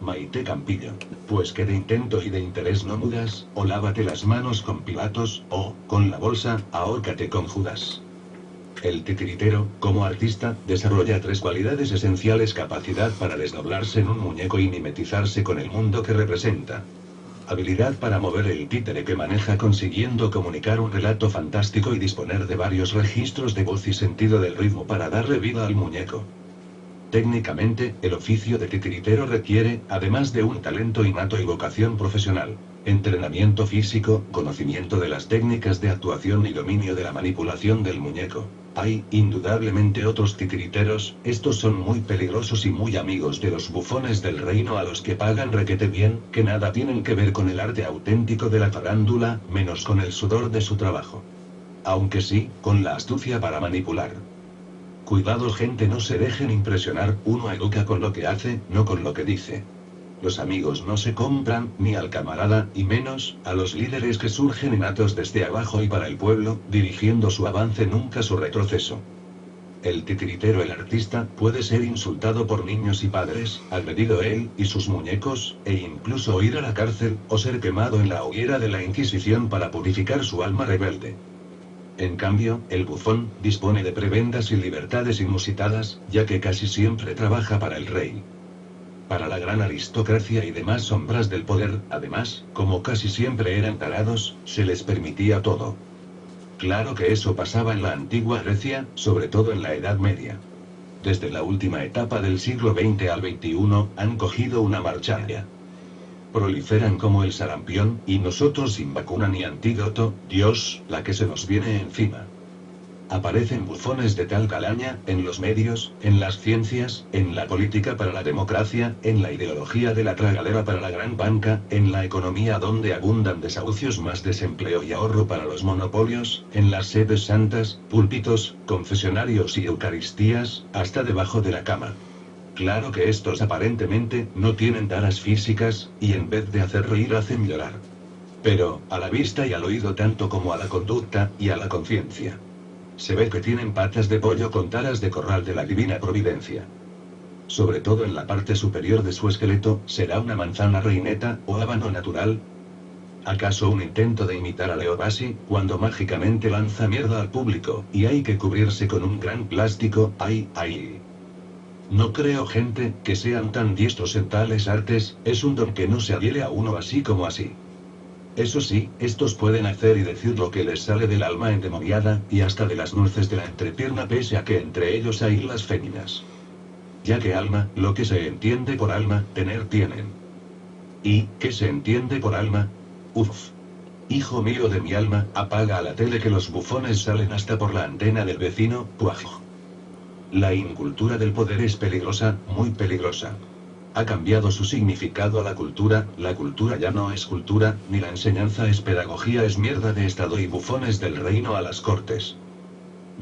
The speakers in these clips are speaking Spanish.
Maite Campillo. Pues que de intento y de interés no mudas, o lávate las manos con Pilatos, o, con la bolsa, ahórcate con Judas. El titiritero, como artista, desarrolla 3 cualidades esenciales: capacidad para desdoblarse en un muñeco y mimetizarse con el mundo que representa. Habilidad para mover el títere que maneja consiguiendo comunicar un relato fantástico y disponer de varios registros de voz y sentido del ritmo para darle vida al muñeco. Técnicamente, el oficio de titiritero requiere, además de un talento innato y vocación profesional, entrenamiento físico, conocimiento de las técnicas de actuación y dominio de la manipulación del muñeco. Hay, indudablemente, otros titiriteros, estos son muy peligrosos y muy amigos de los bufones del reino a los que pagan requete bien, que nada tienen que ver con el arte auténtico de la farándula, menos con el sudor de su trabajo. Aunque sí, con la astucia para manipular. Cuidado gente, no se dejen impresionar, uno educa con lo que hace, no con lo que dice. Los amigos no se compran, ni al camarada, y menos, a los líderes que surgen innatos desde abajo y para el pueblo, dirigiendo su avance nunca su retroceso. El titiritero, el artista, puede ser insultado por niños y padres, agredido él y sus muñecos, e incluso ir a la cárcel, o ser quemado en la hoguera de la Inquisición para purificar su alma rebelde. En cambio, el bufón dispone de prebendas y libertades inusitadas, ya que casi siempre trabaja para el rey, para la gran aristocracia y demás sombras del poder. Además, como casi siempre eran tarados, se les permitía todo. Claro que eso pasaba en la antigua Grecia, sobre todo en la Edad Media. Desde la última etapa del siglo XX al XXI, han cogido una marcha ya. Proliferan como el sarampión, y nosotros sin vacuna ni antídoto, Dios, la que se nos viene encima. Aparecen bufones de tal calaña, en los medios, en las ciencias, en la política para la democracia, en la ideología de la tragadera para la gran banca, en la economía donde abundan desahucios más desempleo y ahorro para los monopolios, en las sedes santas, púlpitos, confesionarios y eucaristías, hasta debajo de la cama. Claro que estos aparentemente no tienen taras físicas, y en vez de hacer reír hacen llorar. Pero, a la vista y al oído tanto como a la conducta, y a la conciencia, se ve que tienen patas de pollo con taras de corral de la divina providencia. Sobre todo en la parte superior de su esqueleto, ¿será una manzana reineta, o habano natural? ¿Acaso un intento de imitar a Leo Bassi, cuando mágicamente lanza mierda al público, y hay que cubrirse con un gran plástico? ¡Ay! No creo gente, que sean tan diestros en tales artes, es un don que no se adhiere a uno así como así. Eso sí, estos pueden hacer y decir lo que les sale del alma endemoniada, y hasta de las nueces de la entrepierna, pese a que entre ellos hay las féminas. Ya que alma, lo que se entiende por alma, tener tienen. ¿Y qué se entiende por alma? Uf. Hijo mío de mi alma, apaga a la tele que los bufones salen hasta por la antena del vecino, puaj. La incultura del poder es peligrosa, muy peligrosa. Ha cambiado su significado a la cultura ya no es cultura, ni la enseñanza es pedagogía, es mierda de estado y bufones del reino a las cortes.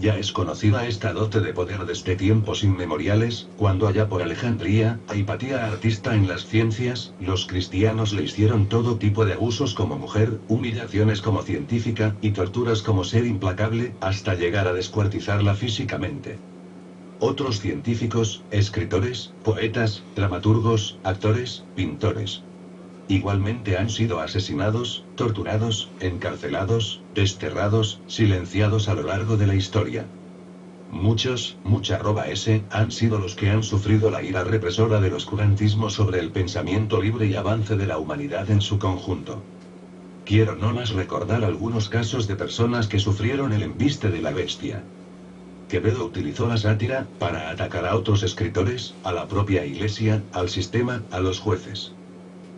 Ya es conocida esta dote de poder desde tiempos inmemoriales, cuando allá por Alejandría, a Hipatía artista en las ciencias, los cristianos le hicieron todo tipo de abusos como mujer, humillaciones como científica, y torturas como ser implacable, hasta llegar a descuartizarla físicamente. Otros científicos, escritores, poetas, dramaturgos, actores, pintores, igualmente han sido asesinados, torturados, encarcelados, desterrados, silenciados a lo largo de la historia. Muchos, han sido los que han sufrido la ira represora del oscurantismo sobre el pensamiento libre y avance de la humanidad en su conjunto. Quiero no más recordar algunos casos de personas que sufrieron el embiste de la bestia. Quevedo utilizó la sátira para atacar a otros escritores, a la propia iglesia, al sistema, a los jueces.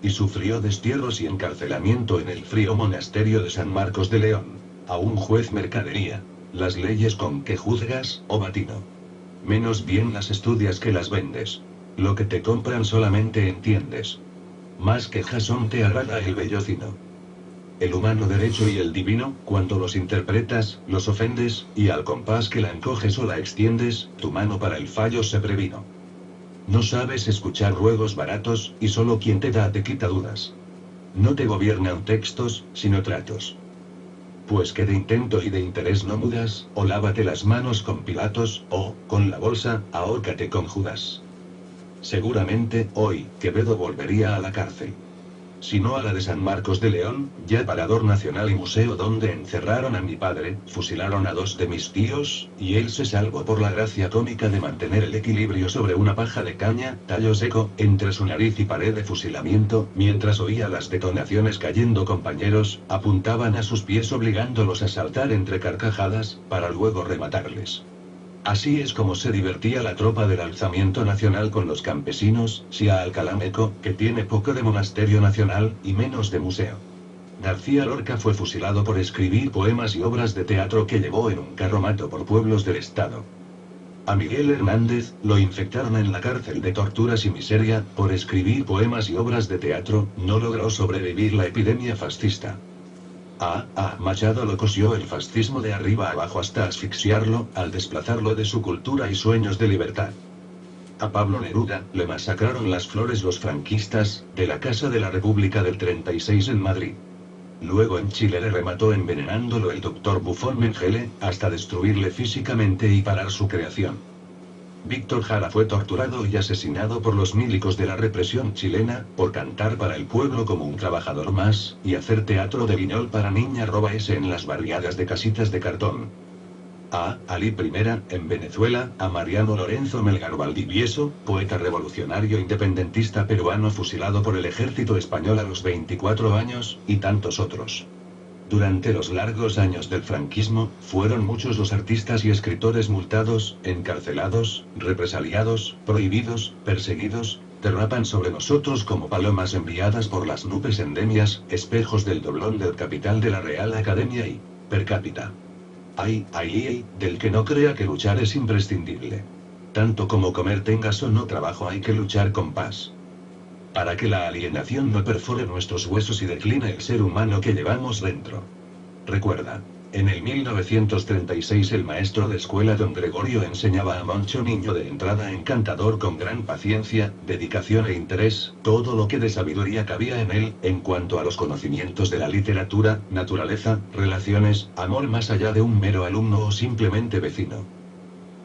Y sufrió destierros y encarcelamiento en el frío monasterio de San Marcos de León. A un juez mercadería. Las leyes con que juzgas, oh batino. Menos bien las estudias que las vendes. Lo que te compran solamente entiendes. Más que Jasón te agrada el bellocino. El humano derecho y el divino, cuando los interpretas, los ofendes, y al compás que la encoges o la extiendes, tu mano para el fallo se previno. No sabes escuchar ruegos baratos, y solo quien te da te quita dudas. No te gobiernan textos, sino tratos. Pues que de intento y de interés no mudas, o lávate las manos con Pilatos, o, con la bolsa, ahórcate con Judas. Seguramente, hoy, Quevedo volvería a la cárcel. Si no a la de San Marcos de León, ya Parador Nacional y Museo donde encerraron a mi padre, fusilaron a 2 de mis tíos, y él se salvó por la gracia cómica de mantener el equilibrio sobre una paja de caña, tallo seco, entre su nariz y pared de fusilamiento, mientras oía las detonaciones cayendo. Compañeros apuntaban a sus pies obligándolos a saltar entre carcajadas, para luego rematarles. Así es como se divertía la tropa del Alzamiento Nacional con los campesinos, si a Alcalá Meco, que tiene poco de monasterio nacional, y menos de museo. García Lorca fue fusilado por escribir poemas y obras de teatro que llevó en un carromato por pueblos del estado. A Miguel Hernández, lo infectaron en la cárcel de torturas y miseria, por escribir poemas y obras de teatro, no logró sobrevivir la epidemia fascista. A Machado lo cosió el fascismo de arriba abajo hasta asfixiarlo, al desplazarlo de su cultura y sueños de libertad. A Pablo Neruda, le masacraron las flores los franquistas, de la Casa de la República del 36 en Madrid. Luego en Chile le remató envenenándolo el doctor Buffon Mengele, hasta destruirle físicamente y parar su creación. Víctor Jara fue torturado y asesinado por los milicos de la represión chilena, por cantar para el pueblo como un trabajador más, y hacer teatro de guiñol para niña S en las barriadas de casitas de cartón. A Ali I, en Venezuela, a Mariano Lorenzo Melgar Valdivieso, poeta revolucionario independentista peruano fusilado por el ejército español a los 24 años, y tantos otros. Durante los largos años del franquismo, fueron muchos los artistas y escritores multados, encarcelados, represaliados, prohibidos, perseguidos, derrapan sobre nosotros como palomas enviadas por las nubes endemias, espejos del doblón del capital de la Real Academia y, per cápita. Ay, del que no crea que luchar es imprescindible. Tanto como comer tengas o no trabajo hay que luchar con paz. Para que la alienación no perfore nuestros huesos y decline el ser humano que llevamos dentro. Recuerda, en el 1936 el maestro de escuela don Gregorio enseñaba a Moncho Niño de entrada encantador con gran paciencia, dedicación e interés, todo lo que de sabiduría cabía en él, en cuanto a los conocimientos de la literatura, naturaleza, relaciones, amor más allá de un mero alumno o simplemente vecino.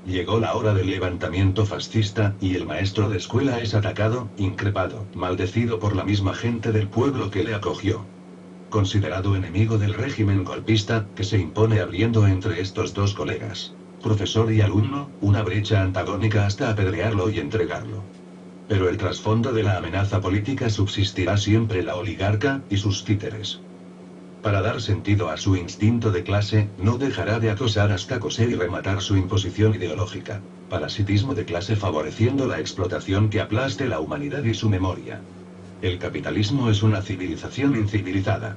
Llegó la hora del levantamiento fascista, y el maestro de escuela es atacado, increpado, maldecido por la misma gente del pueblo que le acogió. Considerado enemigo del régimen golpista, que se impone abriendo entre estos dos colegas, profesor y alumno, una brecha antagónica hasta apedrearlo y entregarlo. Pero el trasfondo de la amenaza política subsistirá siempre la oligarca, y sus títeres. Para dar sentido a su instinto de clase, no dejará de acosar hasta coser y rematar su imposición ideológica. Parasitismo de clase favoreciendo la explotación que aplaste la humanidad y su memoria. El capitalismo es una civilización incivilizada.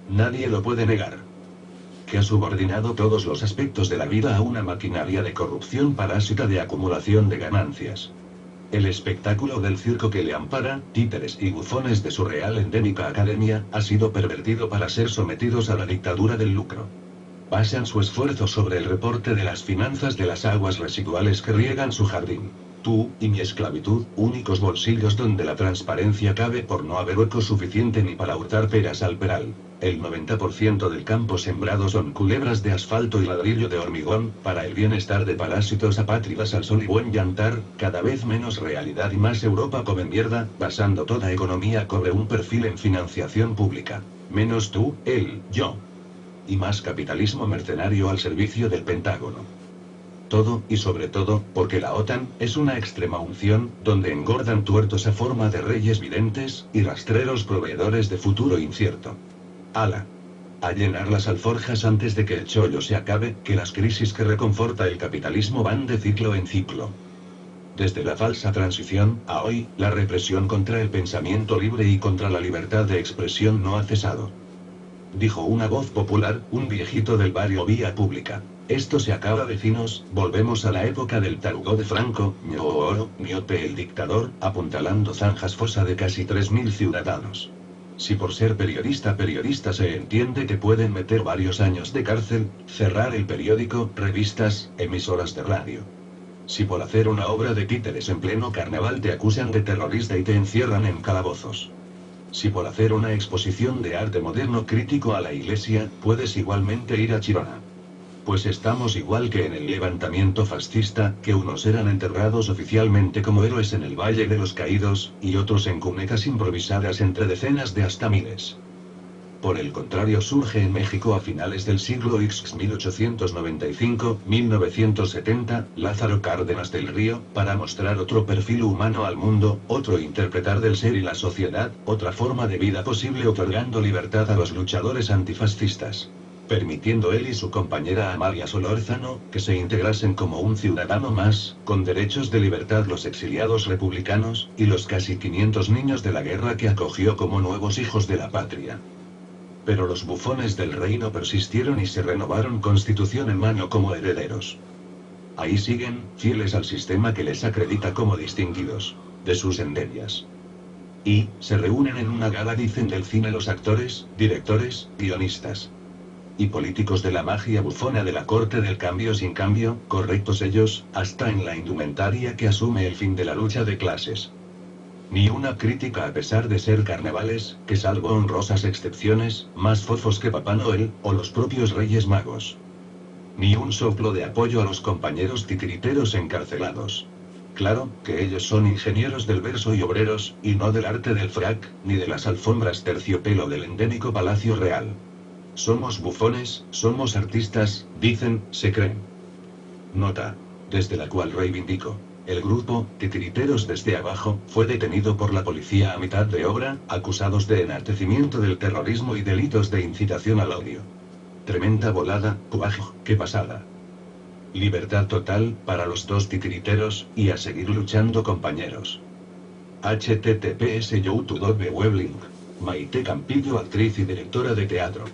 Nadie lo puede negar. Que ha subordinado todos los aspectos de la vida a una maquinaria de corrupción parásita de acumulación de ganancias. El espectáculo del circo que le ampara, títeres y bufones de su Real Endémica Academia, ha sido pervertido para ser sometidos a la dictadura del lucro. Basan su esfuerzo sobre el reporte de las finanzas de las aguas residuales que riegan su jardín. Tú, y mi esclavitud, únicos bolsillos donde la transparencia cabe por no haber hueco suficiente ni para hurtar peras al peral. El 90% del campo sembrado son culebras de asfalto y ladrillo de hormigón, para el bienestar de parásitos apátridas al sol y buen llantar, cada vez menos realidad y más Europa come mierda, basando toda economía sobre un perfil en financiación pública. Menos tú, él, yo. Y más capitalismo mercenario al servicio del Pentágono. Todo, y sobre todo, porque la OTAN es una extrema unción, donde engordan tuertos a forma de reyes videntes, y rastreros proveedores de futuro incierto. ¡Hala! A llenar las alforjas antes de que el chollo se acabe, que las crisis que reconforta el capitalismo van de ciclo en ciclo. Desde la falsa transición, a hoy, la represión contra el pensamiento libre y contra la libertad de expresión no ha cesado. Dijo una voz popular, un viejito del barrio Vía Pública. Esto se acaba, vecinos, volvemos a la época del tarugo de Franco, miope el dictador, apuntalando zanjas fosa de casi 3.000 ciudadanos. Si por ser periodista se entiende que pueden meter varios años de cárcel, cerrar el periódico, revistas, emisoras de radio. Si por hacer una obra de títeres en pleno carnaval te acusan de terrorista y te encierran en calabozos. Si por hacer una exposición de arte moderno crítico a la iglesia, puedes igualmente ir a Chirona. Pues estamos igual que en el levantamiento fascista, que unos eran enterrados oficialmente como héroes en el Valle de los Caídos, y otros en cunecas improvisadas entre decenas de hasta miles. Por el contrario, surge en México a finales del siglo X 1895-1970, Lázaro Cárdenas del Río, para mostrar otro perfil humano al mundo, otro interpretar del ser y la sociedad, otra forma de vida posible, otorgando libertad a los luchadores antifascistas, permitiendo él y su compañera Amalia Solórzano, que se integrasen como un ciudadano más, con derechos de libertad los exiliados republicanos, y los casi 500 niños de la guerra que acogió como nuevos hijos de la patria. Pero los bufones del reino persistieron y se renovaron constitución en mano como herederos. Ahí siguen, fieles al sistema que les acredita como distinguidos de sus endemias. Y, se reúnen en una gala, dicen, del cine los actores, directores, guionistas y políticos de la magia bufona de la corte del cambio sin cambio, correctos ellos, hasta en la indumentaria que asume el fin de la lucha de clases. Ni una crítica a pesar de ser carnavales, que salvo honrosas excepciones, más fofos que Papá Noel, o los propios Reyes Magos. Ni un soplo de apoyo a los compañeros titiriteros encarcelados. Claro, que ellos son ingenieros del verso y obreros, y no del arte del frac, ni de las alfombras terciopelo del endémico Palacio Real. Somos bufones, somos artistas, dicen, se creen. Nota. Desde la cual reivindico. El grupo, Titiriteros desde abajo, fue detenido por la policía a mitad de obra, acusados de enaltecimiento del terrorismo y delitos de incitación al odio. Tremenda volada, puaj, qué pasada. Libertad total, para los dos titiriteros, y a seguir luchando, compañeros. https://youtube.weblink. Maite Campillo, actriz y directora de teatro.